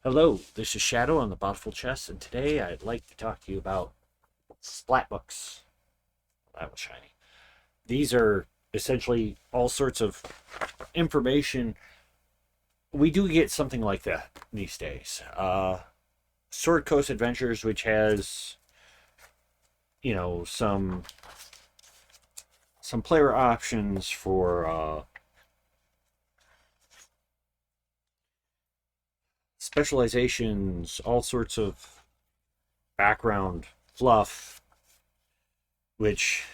Hello, this is Shadow on the Bountiful Chest, and today I'd like to talk to you about SplatBooks. That was shiny. These are essentially all sorts of information. We do get something like that these days. Sword Coast Adventures, which has, some player options for specializations, all sorts of background fluff, which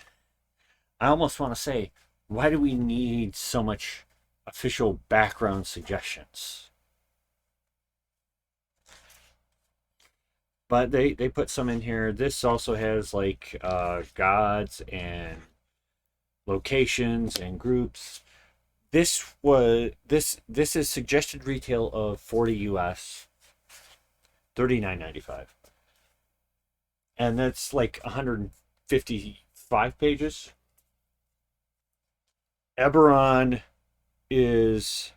I almost want to say, why do we need so much official background suggestions? But they put some in here. This also has like gods and locations and groups. This is suggested retail of 40 US, 39.95, and that's like 155 pages. Eberron is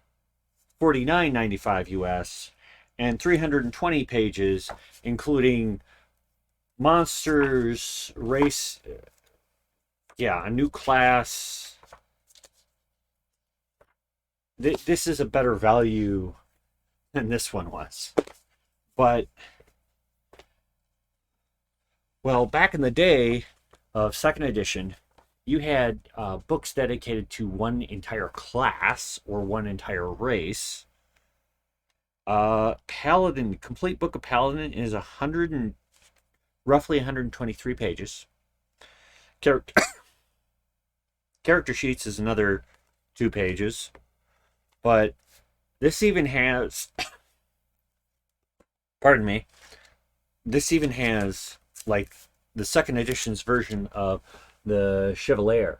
49.95 US and 320 pages, including monsters, race, a new class. This is a better value than this one was. But, well, back in the day of second edition, you had books dedicated to one entire class or one entire race. Paladin, complete book of Paladin is roughly 123 pages. Character sheets is another 2 pages. But this even has, pardon me, this even has like the second edition's version of the Chevalier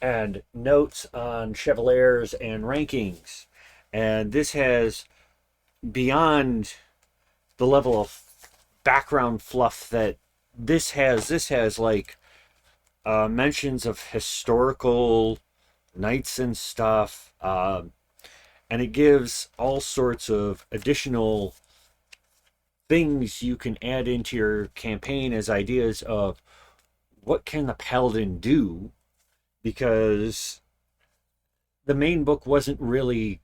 and notes on Chevaliers and rankings. And this has, beyond the level of background fluff that this has like mentions of historical knights and stuff. And it gives all sorts of additional things you can add into your campaign as ideas of what can the paladin do, because the main book wasn't really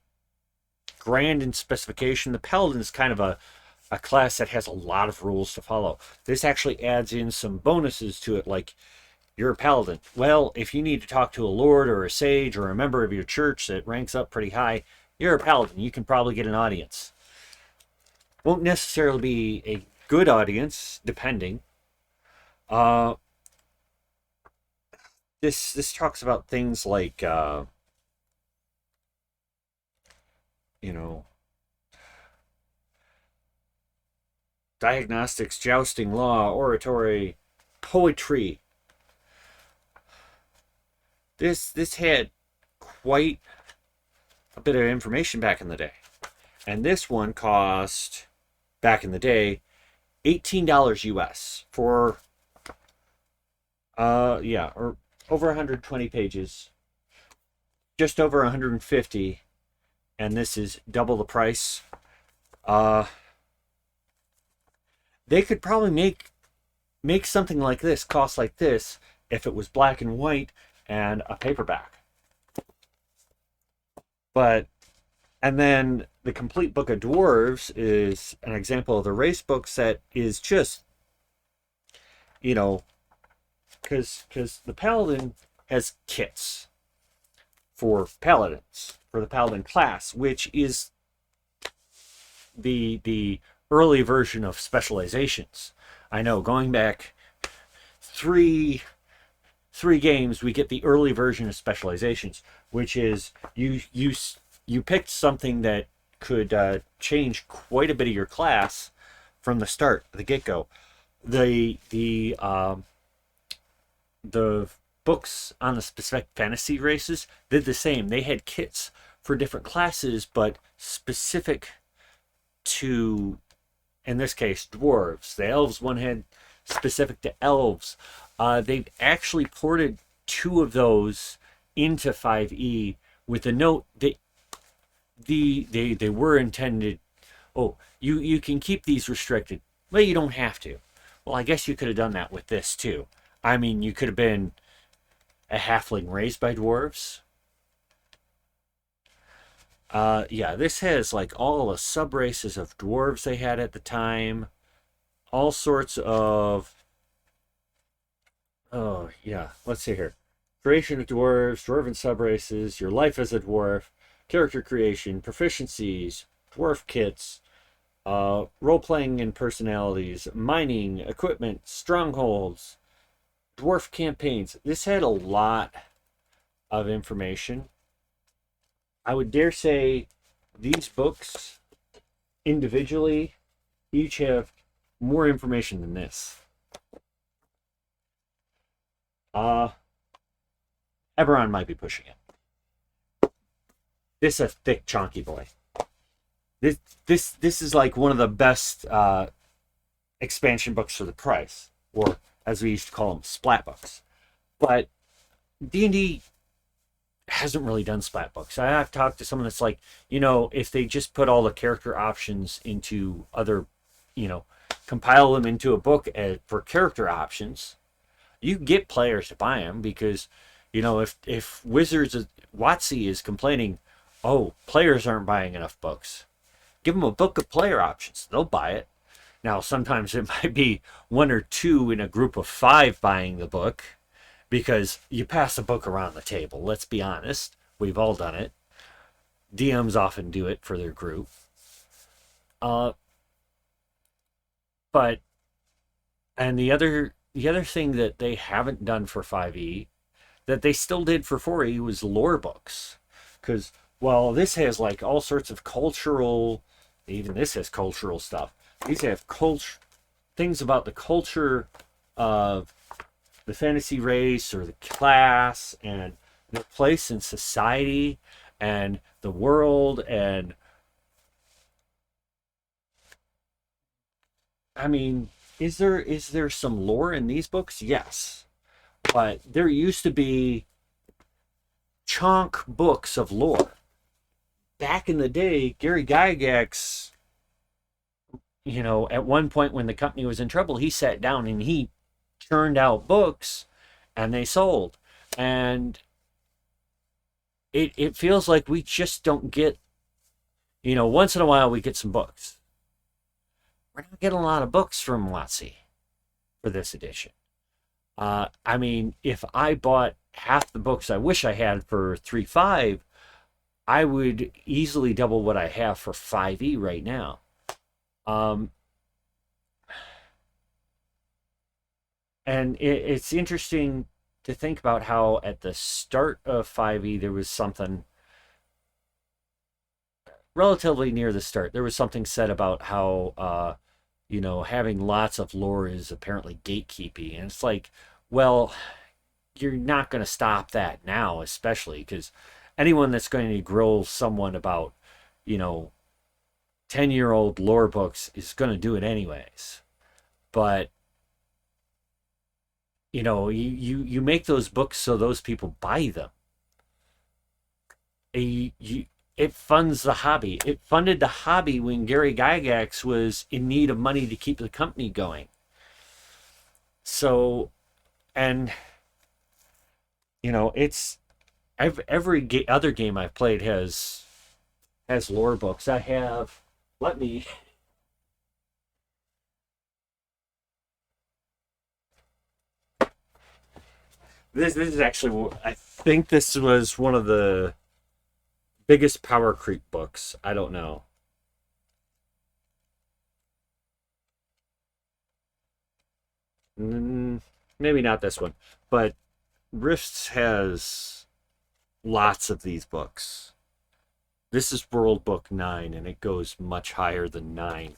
grand in specification. The paladin is kind of a class that has a lot of rules to follow. This actually adds in some bonuses to it, like you're a paladin. Well, if you need to talk to a lord or a sage or a member of your church that ranks up pretty high, you're a paladin. You can probably get an audience. Won't necessarily be a good audience, depending. This talks about things like, diagnostics, jousting, law, oratory, poetry. This had quite a bit of information back in the day. And this one cost, back in the day, $18 US for, or over 120 pages, just over 150, and this is double the price. They could probably make something like this cost like this if it was black and white and a paperback. And then the complete book of dwarves is an example of the race books that is just, because the paladin has kits for paladins, for the paladin class, which is the early version of specializations. I know, going back three games, we get the early version of specializations, which is you picked something that could change quite a bit of your class from the start, the get-go. The books on the specific fantasy races did the same. They had kits for different classes, but specific to, in this case, dwarves. The elves one had specific to elves. They've actually ported 2 of those into 5e with a note that they were intended oh, you can keep these restricted. Well, you don't have to. Well, I guess you could have done that with this too. I mean, you could have been a halfling raised by dwarves. Yeah, this has like all the sub races of dwarves they had at the time, all sorts of. Oh yeah, let's see here. Creation of dwarves, dwarven sub races, your life as a dwarf, character creation, proficiencies, dwarf kits, role playing and personalities, mining, equipment, strongholds, dwarf campaigns. This had a lot of information. I would dare say these books individually each have more information than this. Eberron might be pushing it. This is a thick, chonky boy. This is like one of the best expansion books for the price, or as we used to call them, splat books. But D&D hasn't really done splat books. I've talked to someone that's like, if they just put all the character options into other, compile them into a book for character options, you get players to buy them because, if WotC is complaining, oh, players aren't buying enough books, give them a book of player options. They'll buy it. Now, sometimes it might be one or two in a group of 5 buying the book because you pass the book around the table. Let's be honest. We've all done it. DMs often do it for their group. But, and the other thing that they haven't done for 5e that they still did for 4e was lore books. Because, well, this has like all sorts of cultural, even this has cultural stuff. These have things about the culture of the fantasy race or the class and their place in society and the world. And I mean, is there some lore in these books? Yes. But there used to be chunk books of lore. Back in the day, Gary Gygax, at one point when the company was in trouble, he sat down and he churned out books and they sold. And it feels like we just don't get, once in a while we get some books. We're not getting a lot of books from WotC for this edition. I mean, if I bought half the books I wish I had for 3.5, I would easily double what I have for 5e right now. And it's interesting to think about how at the start of 5e there was something relatively near the start. There was something said about how having lots of lore is apparently gatekeeping, and it's like, well, you're not going to stop that now, especially because anyone that's going to grill someone about 10-year-old lore books is going to do it anyways. But you make those books so those people buy them. It funds the hobby. It funded the hobby when Gary Gygax was in need of money to keep the company going. So, and it's every other game I've played has lore books. I have. Let me. This is actually, I think this was one of the biggest power creep books. I don't know. Maybe not this one, but Rifts has lots of these books. This is World Book 9, and it goes much higher than 9.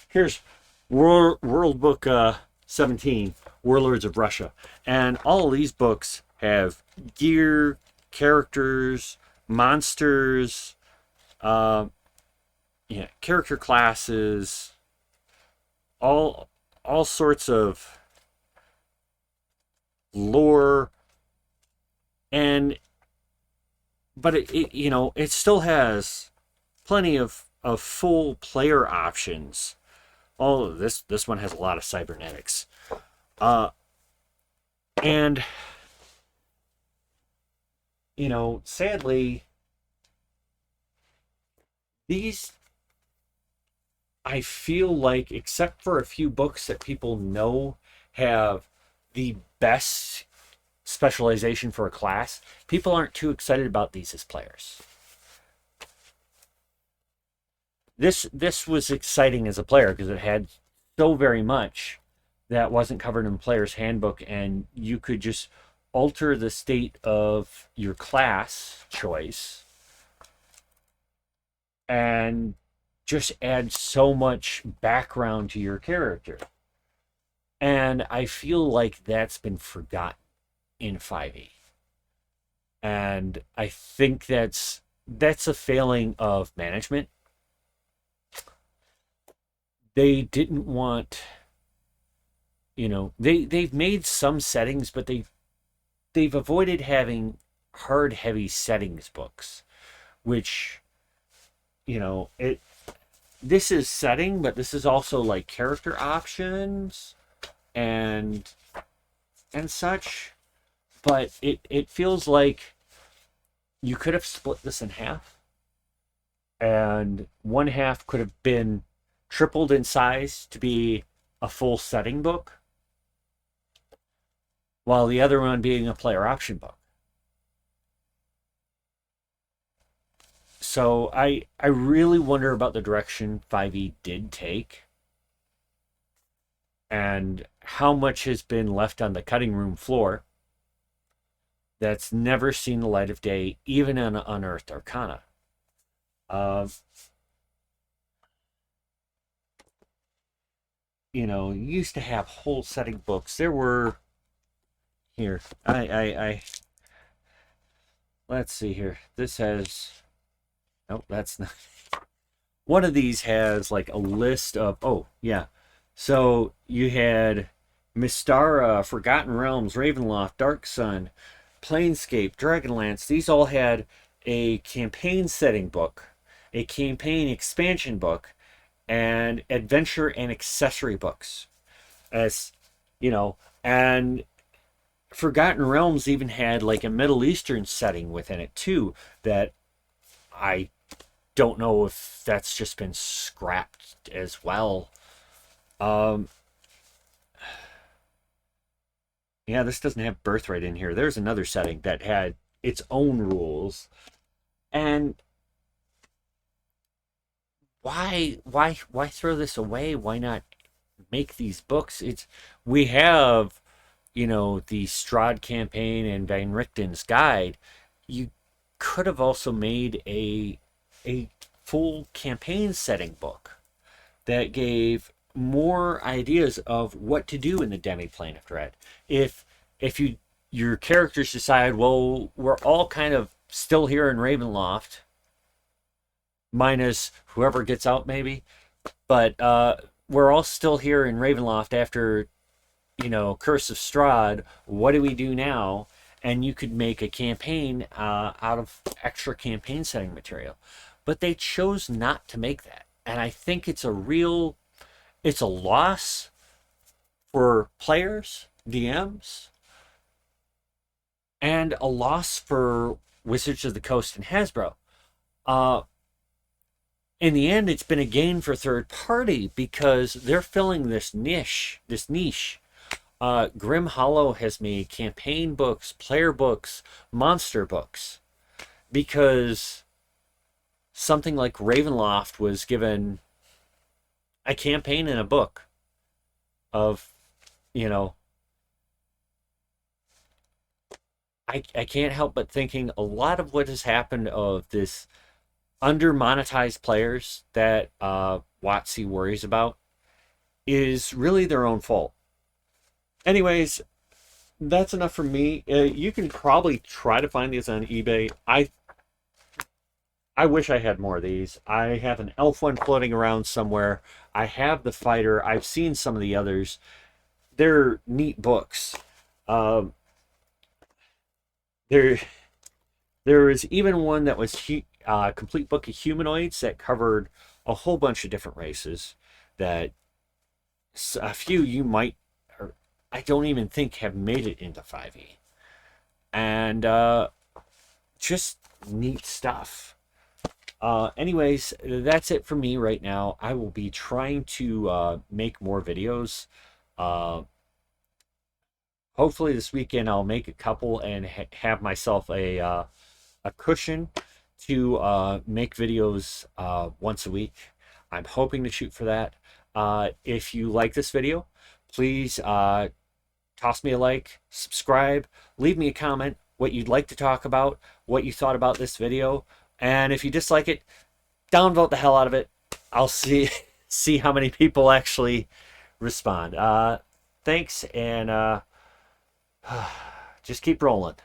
Here's World Book 17, Warlords of Russia. And all of these books have gear, characters, monsters, character classes, all sorts of lore, and but it still has plenty of full player options. All this one has a lot of cybernetics, and sadly, these, I feel like, except for a few books that people know have the best specialization for a class, people aren't too excited about these as players. This was exciting as a player because it had so very much that wasn't covered in player's handbook, and you could just alter the state of your class choice and just add so much background to your character. And I feel like that's been forgotten in 5e. And I think that's a failing of management. They didn't want, they've made some settings, but they've avoided having hard, heavy settings books, which, this is setting, but this is also like character options and such. But it feels like you could have split this in half, and one half could have been tripled in size to be a full setting book, while the other one being a player option book. So I really wonder about the direction 5e did take, and how much has been left on the cutting room floor that's never seen the light of day, even in Unearthed Arcana. You used to have whole setting books. There were, here, I let's see here. This has, nope, that's not. One of these has like a list of, oh, yeah. So you had Mystara, Forgotten Realms, Ravenloft, Dark Sun, Planescape, Dragonlance. These all had a campaign setting book, a campaign expansion book, and adventure and accessory books. As and Forgotten Realms even had like a Middle Eastern setting within it too, that I don't know if that's just been scrapped as well. Yeah, this doesn't have Birthright in here. There's another setting that had its own rules. And why throw this away? Why not make these books? We have, the Strahd campaign and Van Richten's guide. You could have also made a full campaign setting book that gave more ideas of what to do in the Demiplane of Dread. If your characters decide, well, we're all kind of still here in Ravenloft, minus whoever gets out maybe, but we're all still here in Ravenloft after, Curse of Strahd. What do we do now? And you could make a campaign out of extra campaign setting material. But they chose not to make that. And I think it's a loss for players, DMs, and a loss for Wizards of the Coast and Hasbro. In the end, it's been a gain for third party because they're filling this niche. Grim Hollow has made campaign books, player books, monster books, because something like Ravenloft was given a campaign and a book of, I can't help but thinking a lot of what has happened of this under-monetized players that WotC worries about is really their own fault. Anyways, that's enough for me. You can probably try to find these on eBay. I I wish I had more of these. I have an elf one floating around somewhere. I have the fighter. I've seen some of the others. They're neat books. Um, there, there was even one that was a complete book of humanoids that covered a whole bunch of different races. That a few you might, or I don't even think have made it into 5e, and just neat stuff. Anyways, that's it for me right now. I will be trying to make more videos. Uh, Hopefully this weekend I'll make a couple and have myself a cushion to make videos once a week. I'm hoping to shoot for that. If you like this video, please toss me a like, subscribe, leave me a comment, what you'd like to talk about, what you thought about this video, and if you dislike it, downvote the hell out of it. I'll see how many people actually respond. Thanks, and just keep rolling.